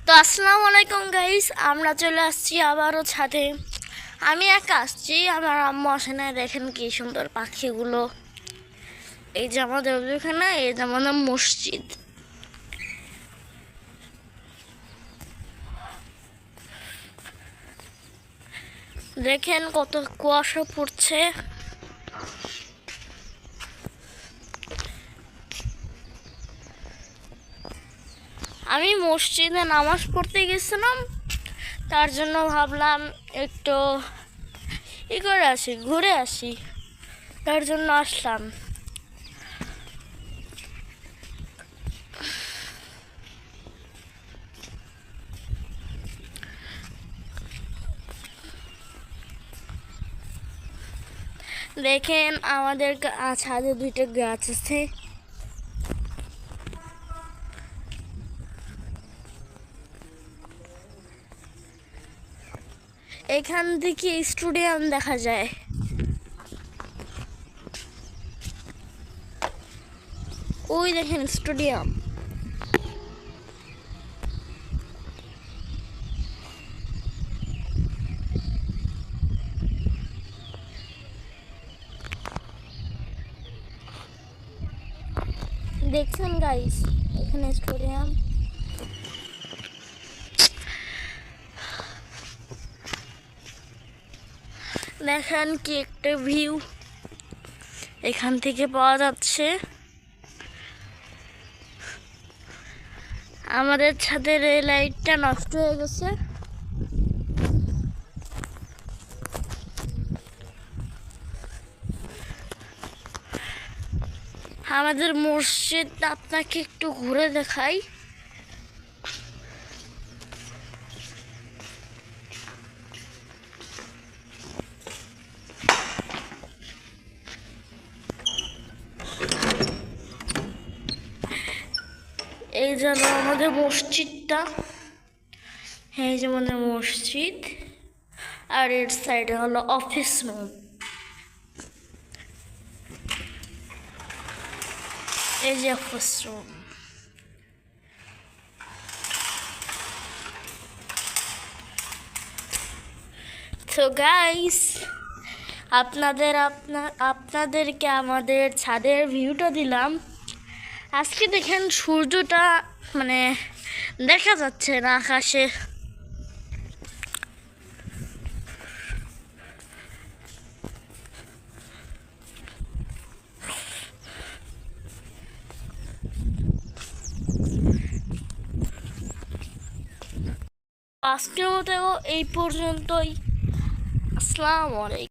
তো আসসালামু আলাইকুম গাইস, আমরা চলে আসছি আবারও ছাদে। আমি একা আসছি, আমার আম্মু আসে না। দেখেন কি সুন্দর পাখিগুলো। এই যে আমাদের ওখানে, এই যে আমাদের মসজিদ। দেখেন কত কুয়াশা পড়ছে। আমি মসজিদে নামাজ পড়তে গেছিলাম, তার জন্য ভাবলাম একটু করে আসি, ঘুরে আসি, তার জন্য আসলাম। দেখেন আমাদের ছাদে দুইটা গাছ আছে। এখান থেকে স্টেডিয়াম দেখা যায়। ওই দেখেন স্টেডিয়াম। দেখছেন গাইস, এখানে স্টেডিয়াম। দেখেন কি একটা ভিউ এখান থেকে পাওয়া যাচ্ছে। আমাদের ছাদের এই লাইটটা নষ্ট হয়ে গেছে। আমাদের মসজিদটা আপনাকে একটু ঘুরে দেখাই। এই যেন আমাদের মসজিদটা, এই যে আমাদের মসজিদ, আর এর সাইডে হলো অফিস রুম। এই যে অফিস রুম। তো গাইস, আপনাদেরকে আমাদের ছাদের ভিউটা দিলাম। আজকে দেখেন সূর্যটা মানে দেখা যাচ্ছে না আকাশে। আজকের মতো এই পর্যন্তই। আসসালামু আলাইকুম।